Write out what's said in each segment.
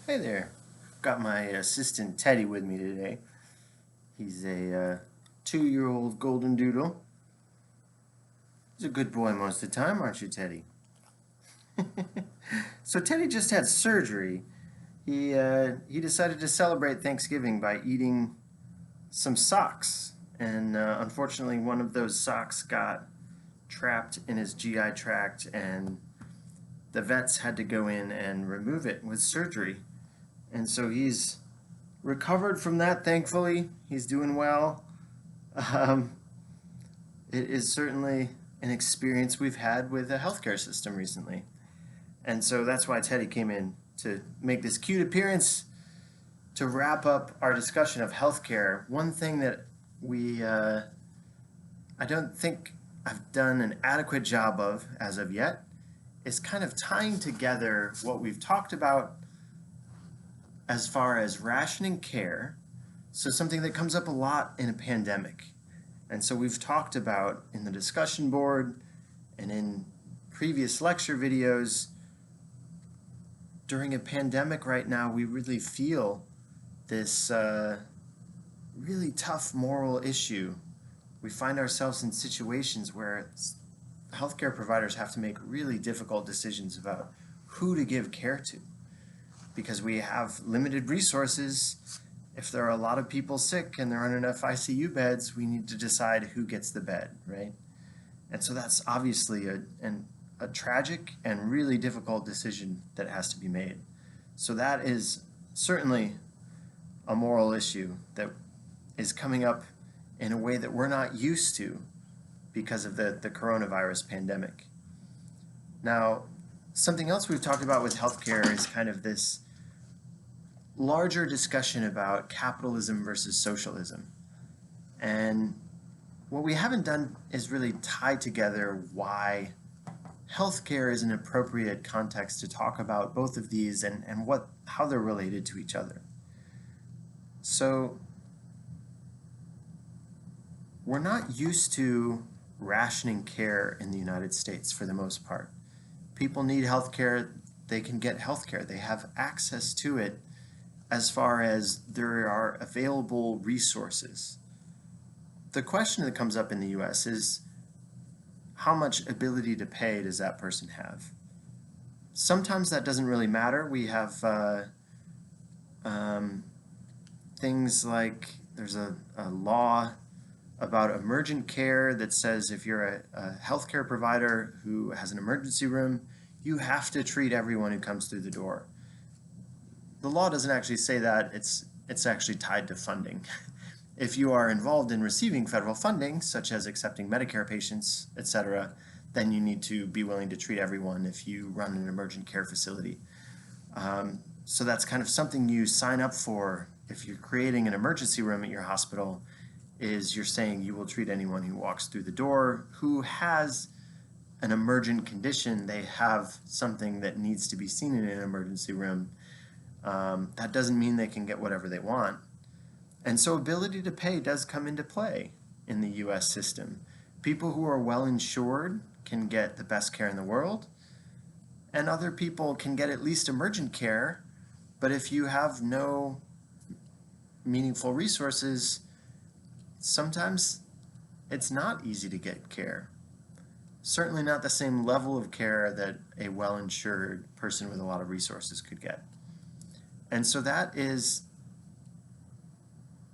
Hey there. Got my assistant Teddy with me today. He's a 2-year-old golden doodle. He's a good boy most of the time, aren't you, Teddy? So Teddy just had surgery. He decided to celebrate Thanksgiving by eating some socks, and unfortunately, one of those socks got trapped in his GI tract, and the vets had to go in and remove it with surgery. And so he's recovered from that, thankfully. He's doing well. Um, it is certainly an experience we've had with the healthcare system recently. And so that's why Teddy came in to make this cute appearance to wrap up our discussion of healthcare. One thing that I don't think I've done an adequate job of as of yet is kind of tying together what we've talked about as far as rationing care. So something that comes up a lot in a pandemic. And so we've talked about in the discussion board and in previous lecture videos, during a pandemic right now, we really feel this really tough moral issue. We find ourselves in situations where healthcare providers have to make really difficult decisions about who to give care to because we have limited resources. If there are a lot of people sick and there aren't enough ICU beds, we need to decide who gets the bed, right? And so that's obviously a tragic and really difficult decision that has to be made. So that is certainly a moral issue that is coming up in a way that we're not used to because of the coronavirus pandemic. Now, something else we've talked about with healthcare is kind of this larger discussion about capitalism versus socialism. And what we haven't done is really tie together why healthcare is an appropriate context to talk about both of these and how they're related to each other. So we're not used to rationing care in the United States for the most part. People need healthcare, they can get healthcare, they have access to it as far as there are available resources. The question that comes up in the US is how much ability to pay does that person have? Sometimes that doesn't really matter. We have things like there's a law about emergent care that says if you're a healthcare provider who has an emergency room, you have to treat everyone who comes through the door. The law doesn't actually say that, it's actually tied to funding. If you are involved in receiving federal funding, such as accepting Medicare patients, etc., then you need to be willing to treat everyone if you run an emergent care facility. So that's kind of something you sign up for if you're creating an emergency room at your hospital, is you're saying you will treat anyone who walks through the door who has an emergent condition, they have something that needs to be seen in an emergency room. That doesn't mean they can get whatever they want. And so ability to pay does come into play in the US system. People who are well insured can get the best care in the world, and other people can get at least emergent care, but if you have no meaningful resources, sometimes it's not easy to get care. Certainly not the same level of care that a well-insured person with a lot of resources could get. And so that is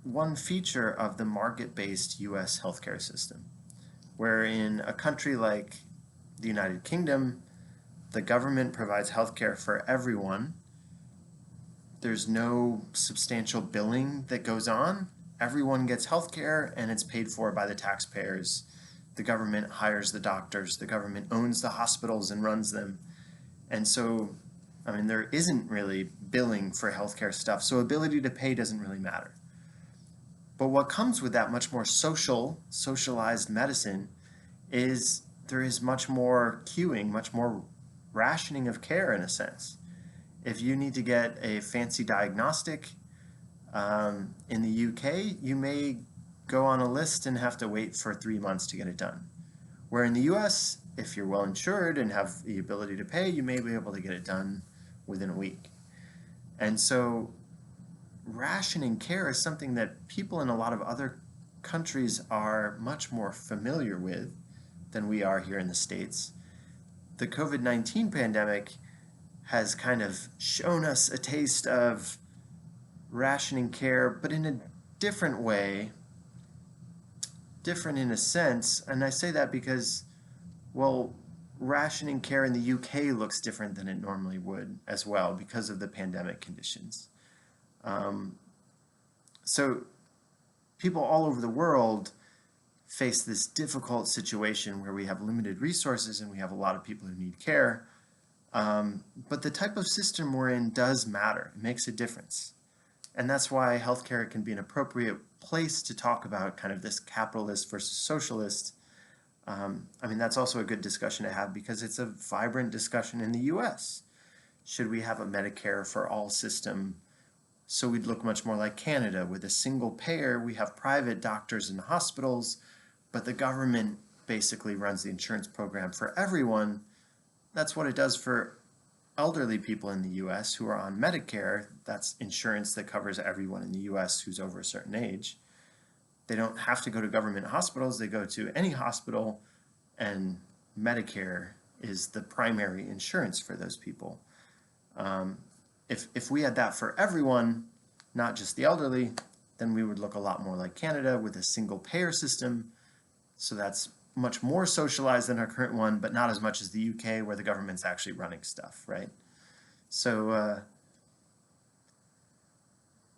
one feature of the market-based US healthcare system, where in a country like the United Kingdom, the government provides healthcare for everyone. There's no substantial billing that goes on. Everyone gets healthcare and it's paid for by the taxpayers. The government hires the doctors, the government owns the hospitals and runs them. And so, I mean, there isn't really billing for healthcare stuff, so ability to pay doesn't really matter. But what comes with that much more socialized medicine is there is much more queuing, much more rationing of care in a sense. If you need to get a fancy diagnostic in the UK, you may go on a list and have to wait for 3 months to get it done. Where in the US, if you're well insured and have the ability to pay, you may be able to get it done within a week. And so rationing care is something that people in a lot of other countries are much more familiar with than we are here in the States. The COVID-19 pandemic has kind of shown us a taste of rationing care, but in a different way, different in a sense. And I say that because, well, rationing care in the UK looks different than it normally would as well because of the pandemic conditions. So people all over the world face this difficult situation where we have limited resources and we have a lot of people who need care. But the type of system we're in does matter. It makes a difference. And that's why healthcare can be an appropriate place to talk about kind of this capitalist versus socialist. I mean, that's also a good discussion to have because it's a vibrant discussion in the US. Should we have a Medicare for all system so we'd look much more like Canada with a single payer? We have private doctors and hospitals, but the government basically runs the insurance program for everyone. That's what it does for elderly people in the US who are on Medicare. That's insurance that covers everyone in the US who's over a certain age. They don't have to go to government hospitals. They go to any hospital, and Medicare is the primary insurance for those people. If we had that for everyone, not just the elderly, then we would look a lot more like Canada with a single payer system. So that's much more socialized than our current one, but not as much as the UK where the government's actually running stuff, right? So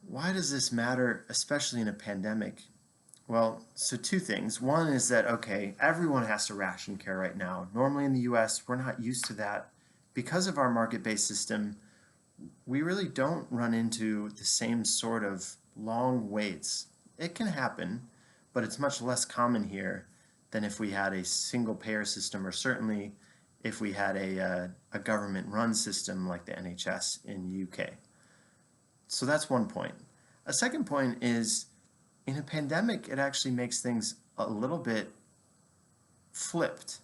why does this matter, especially in a pandemic? Well, so two things. One is that, okay, everyone has to ration care right now. Normally in the US, we're not used to that. Because of our market-based system, we really don't run into the same sort of long waits. It can happen, but it's much less common here than if we had a single payer system, or certainly if we had a government-run system like the NHS in the UK. So that's one point. A second point is, in a pandemic, it actually makes things a little bit flipped.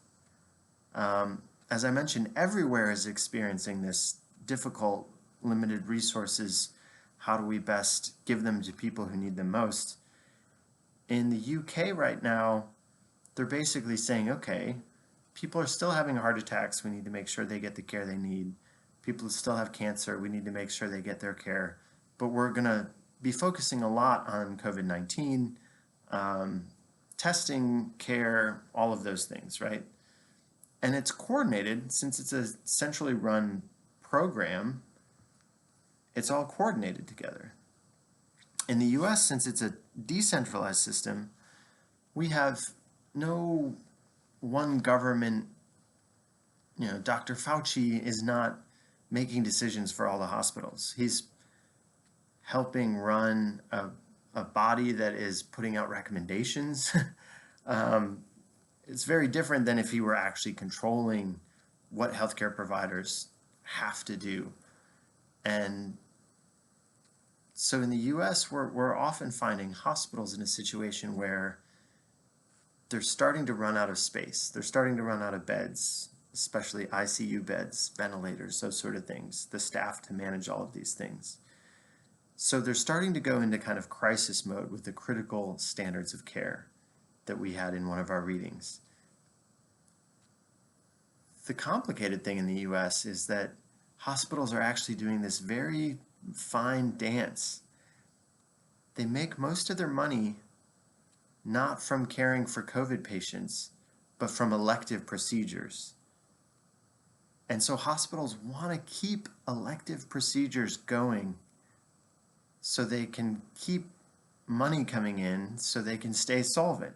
As I mentioned, everywhere is experiencing this difficult, limited resources. How do we best give them to people who need them most? In the UK right now, they're basically saying, okay, people are still having heart attacks. We need to make sure they get the care they need. People who still have cancer, we need to make sure they get their care. But we're going to be focusing a lot on COVID-19, testing, care, all of those things, right? And it's coordinated. Since it's a centrally run program, it's all coordinated together. In the US, since it's a decentralized system, we have no one government. Dr. Fauci is not making decisions for all the hospitals. He's helping run a body that is putting out recommendations. It's very different than if he were actually controlling what healthcare providers have to do. And so in the US, we're often finding hospitals in a situation where they're starting to run out of space. They're starting to run out of beds, especially ICU beds, ventilators, those sort of things, the staff to manage all of these things. So they're starting to go into kind of crisis mode with the critical standards of care that we had in one of our readings. The complicated thing in the US is that hospitals are actually doing this very fine dance. They make most of their money not from caring for COVID patients, but from elective procedures. And so hospitals want to keep elective procedures going so they can keep money coming in so they can stay solvent.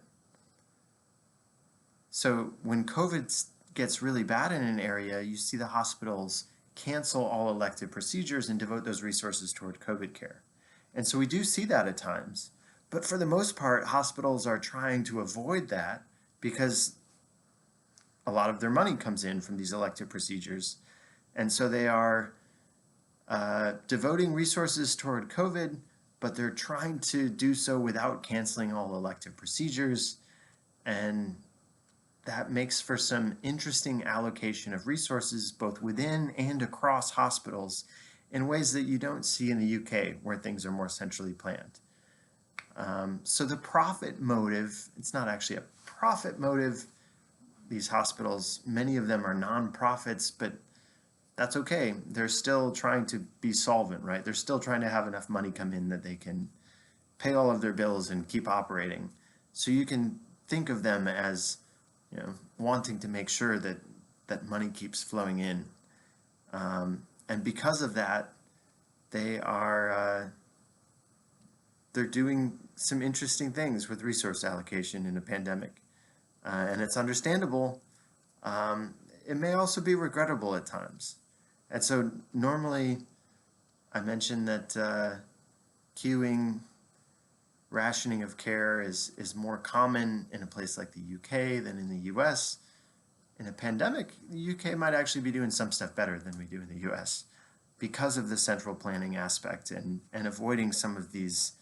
So when COVID gets really bad in an area, you see the hospitals cancel all elective procedures and devote those resources toward COVID care. And so we do see that at times. But for the most part, hospitals are trying to avoid that because a lot of their money comes in from these elective procedures. And so they are devoting resources toward COVID, but they're trying to do so without canceling all elective procedures. And that makes for some interesting allocation of resources both within and across hospitals in ways that you don't see in the UK, where things are more centrally planned. So the profit motive, it's not actually a profit motive. These hospitals, many of them are nonprofits, but that's okay. They're still trying to be solvent, right? They're still trying to have enough money come in that they can pay all of their bills and keep operating. So you can think of them as, wanting to make sure that money keeps flowing in. And because of that, they're doing some interesting things with resource allocation in a pandemic. And it's understandable. It may also be regrettable at times. And so normally I mentioned that queuing, rationing of care is more common in a place like the UK than in the US. In a pandemic, the UK might actually be doing some stuff better than we do in the US because of the central planning aspect and avoiding some of these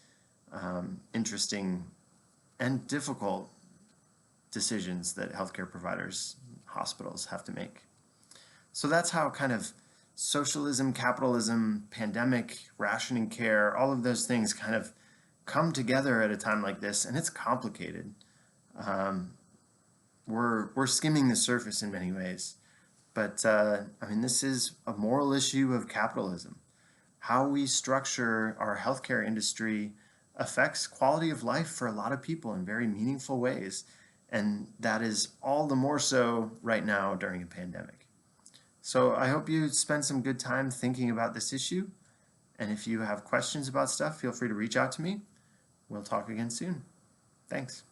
interesting and difficult decisions that healthcare providers, hospitals have to make. So that's how kind of socialism, capitalism, pandemic, rationing care, all of those things kind of come together at a time like this, and it's complicated. We're skimming the surface in many ways, but this is a moral issue of capitalism. How we structure our healthcare industry affects quality of life for a lot of people in very meaningful ways, and that is all the more so right now during a pandemic. So I hope you spend some good time thinking about this issue, and if you have questions about stuff, feel free to reach out to me. We'll talk again soon. Thanks.